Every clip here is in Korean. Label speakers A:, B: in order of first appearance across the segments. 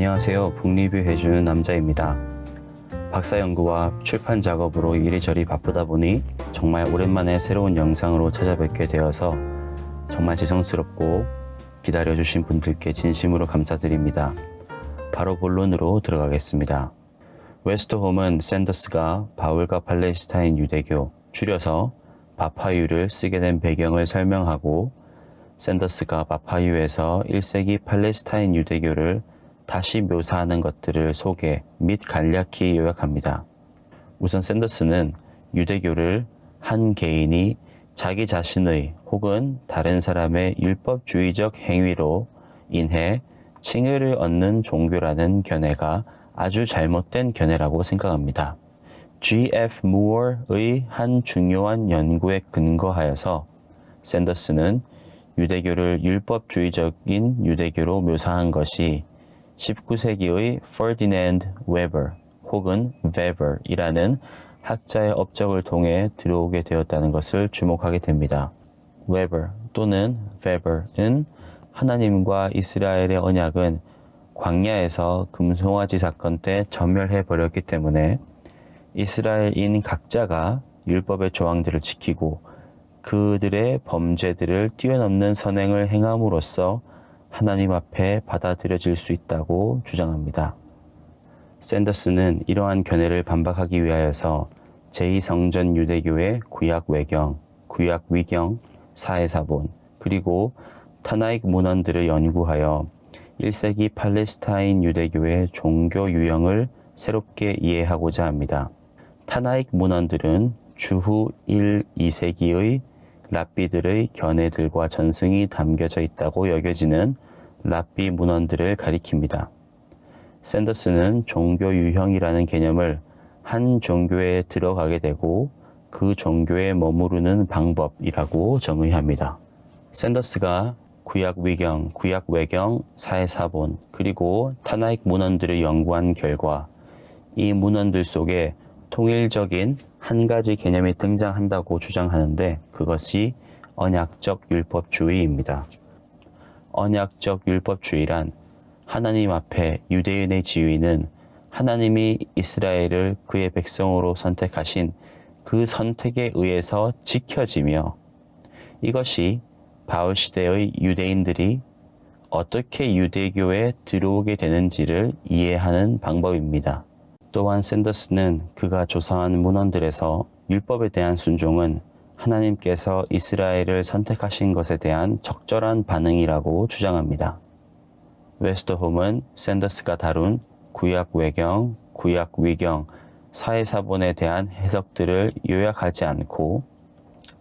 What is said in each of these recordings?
A: 안녕하세요. 북리뷰 해주는 남자입니다. 박사 연구와 출판 작업으로 이리저리 바쁘다 보니 정말 오랜만에 새로운 영상으로 찾아뵙게 되어서 정말 죄송스럽고 기다려주신 분들께 진심으로 감사드립니다. 바로 본론으로 들어가겠습니다. 웨스터홈은 샌더스가 바울과 팔레스타인 유대교, 줄여서 바파유를 쓰게 된 배경을 설명하고 샌더스가 바파유에서 1세기 팔레스타인 유대교를 다시 묘사하는 것들을 소개 및 간략히 요약합니다. 우선 샌더스는 유대교를 한 개인이 자기 자신의 혹은 다른 사람의 율법주의적 행위로 인해 칭의를 얻는 종교라는 견해가 아주 잘못된 견해라고 생각합니다. G.F. 무어의 한 중요한 연구에 근거하여서 샌더스는 유대교를 율법주의적인 유대교로 묘사한 것이 19세기의 퍼디낸드 웨버 혹은 베버이라는 학자의 업적을 통해 들어오게 되었다는 것을 주목하게 됩니다. 웨버 또는 베버는 하나님과 이스라엘의 언약은 광야에서 금송아지 사건 때 전멸해 버렸기 때문에 이스라엘인 각자가 율법의 조항들을 지키고 그들의 범죄들을 뛰어넘는 선행을 행함으로써 하나님 앞에 받아들여질 수 있다고 주장합니다. 샌더스는 이러한 견해를 반박하기 위하여서 제2성전 유대교의 구약 외경, 구약 위경, 사해사본, 그리고 타나익 문헌들을 연구하여 1세기 팔레스타인 유대교의 종교 유형을 새롭게 이해하고자 합니다. 타나익 문헌들은 주후 1, 2세기의 랍비들의 견해들과 전승이 담겨져 있다고 여겨지는 랍비 문헌들을 가리킵니다. 샌더스는 종교 유형이라는 개념을 한 종교에 들어가게 되고 그 종교에 머무르는 방법이라고 정의합니다. 샌더스가 구약 위경, 구약 외경, 사해사본, 그리고 타나익 문헌들을 연구한 결과 이 문헌들 속에 통일적인 한 가지 개념이 등장한다고 주장하는데 그것이 언약적 율법주의입니다. 언약적 율법주의란 하나님 앞에 유대인의 지위는 하나님이 이스라엘을 그의 백성으로 선택하신 그 선택에 의해서 지켜지며 이것이 바울 시대의 유대인들이 어떻게 유대교에 들어오게 되는지를 이해하는 방법입니다. 또한 샌더스는 그가 조사한 문헌들에서 율법에 대한 순종은 하나님께서 이스라엘을 선택하신 것에 대한 적절한 반응이라고 주장합니다. 웨스터홈은 샌더스가 다룬 구약 외경, 구약 위경, 사해사본에 대한 해석들을 요약하지 않고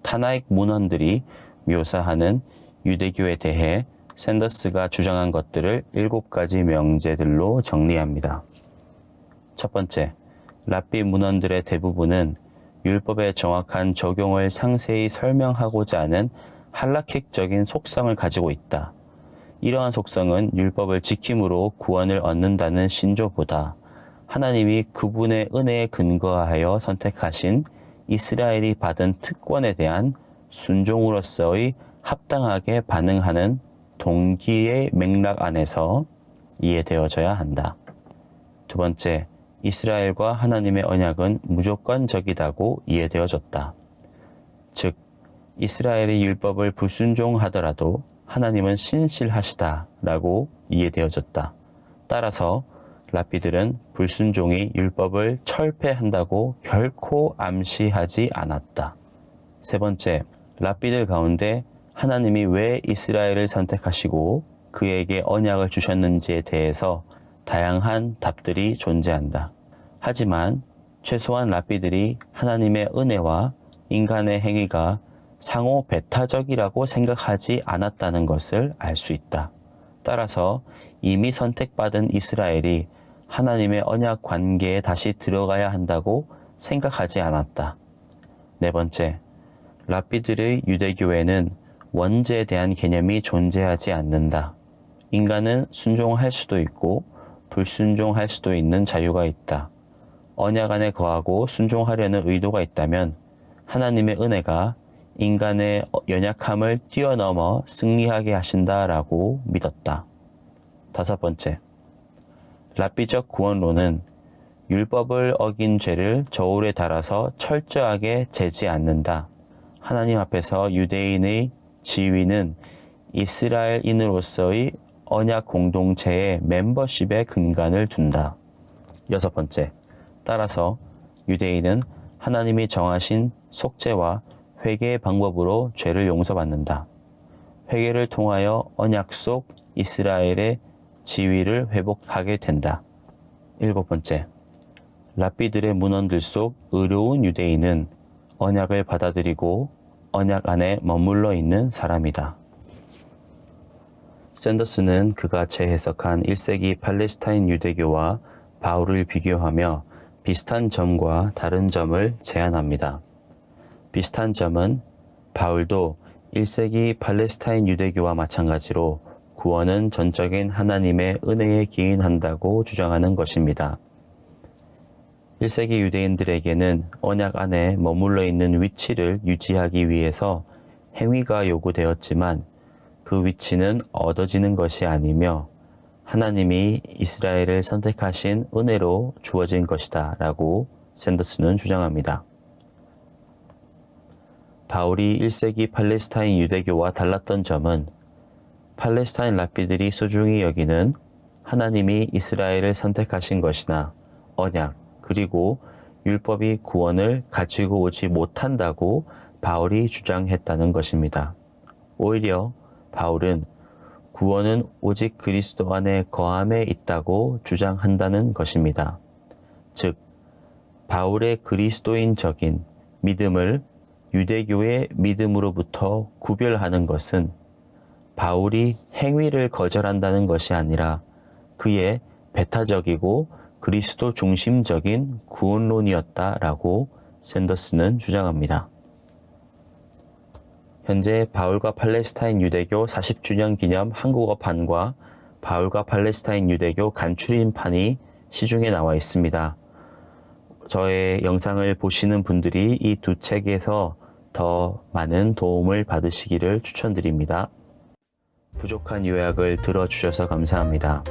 A: 타나익 문헌들이 묘사하는 유대교에 대해 샌더스가 주장한 것들을 7가지 명제들로 정리합니다. 첫 번째, 랍비 문헌들의 대부분은 율법의 정확한 적용을 상세히 설명하고자 하는 할라킥적인 속성을 가지고 있다. 이러한 속성은 율법을 지킴으로 구원을 얻는다는 신조보다 하나님이 그분의 은혜에 근거하여 선택하신 이스라엘이 받은 특권에 대한 순종으로서의 합당하게 반응하는 동기의 맥락 안에서 이해되어져야 한다. 두 번째, 이스라엘과 하나님의 언약은 무조건적이다고 이해되어졌다. 즉, 이스라엘이 율법을 불순종하더라도 하나님은 신실하시다라고 이해되어졌다. 따라서 랍비들은 불순종이 율법을 철폐한다고 결코 암시하지 않았다. 세 번째, 랍비들 가운데 하나님이 왜 이스라엘을 선택하시고 그에게 언약을 주셨는지에 대해서 다양한 답들이 존재한다. 하지만 최소한 랍비들이 하나님의 은혜와 인간의 행위가 상호 배타적이라고 생각하지 않았다는 것을 알 수 있다. 따라서 이미 선택받은 이스라엘이 하나님의 언약 관계에 다시 들어가야 한다고 생각하지 않았다. 네 번째, 랍비들의 유대교에는 원죄에 대한 개념이 존재하지 않는다. 인간은 순종할 수도 있고 불순종할 수도 있는 자유가 있다. 언약 안에 거하고 순종하려는 의도가 있다면 하나님의 은혜가 인간의 연약함을 뛰어넘어 승리하게 하신다라고 믿었다. 다섯 번째, 랍비적 구원론은 율법을 어긴 죄를 저울에 달아서 철저하게 재지 않는다. 하나님 앞에서 유대인의 지위는 이스라엘인으로서의 언약 공동체의 멤버십에 근간을 둔다. 6번째, 따라서 유대인은 하나님이 정하신 속죄와 회개의 방법으로 죄를 용서받는다. 회개를 통하여 언약 속 이스라엘의 지위를 회복하게 된다. 7번째, 랍비들의 문헌들 속 의로운 유대인은 언약을 받아들이고 언약 안에 머물러 있는 사람이다. 샌더스는 그가 재해석한 1세기 팔레스타인 유대교와 바울을 비교하며 비슷한 점과 다른 점을 제안합니다. 비슷한 점은 바울도 1세기 팔레스타인 유대교와 마찬가지로 구원은 전적인 하나님의 은혜에 기인한다고 주장하는 것입니다. 1세기 유대인들에게는 언약 안에 머물러 있는 위치를 유지하기 위해서 행위가 요구되었지만 그 위치는 얻어지는 것이 아니며 하나님이 이스라엘을 선택하신 은혜로 주어진 것이다 라고 샌더스는 주장합니다. 바울이 1세기 팔레스타인 유대교와 달랐던 점은 팔레스타인 랍비들이 소중히 여기는 하나님이 이스라엘을 선택하신 것이나 언약 그리고 율법이 구원을 가지고 오지 못한다고 바울이 주장했다는 것입니다. 오히려 바울은 구원은 오직 그리스도 안에 거함에 있다고 주장한다는 것입니다. 즉, 바울의 그리스도인적인 믿음을 유대교의 믿음으로부터 구별하는 것은 바울이 행위를 거절한다는 것이 아니라 그의 배타적이고 그리스도 중심적인 구원론이었다라고 샌더스는 주장합니다. 현재 바울과 팔레스타인 유대교 40주년 기념 한국어판과 바울과 팔레스타인 유대교 간추린판이 시중에 나와 있습니다. 저의 영상을 보시는 분들이 이 두 책에서 더 많은 도움을 받으시기를 추천드립니다. 부족한 요약을 들어주셔서 감사합니다.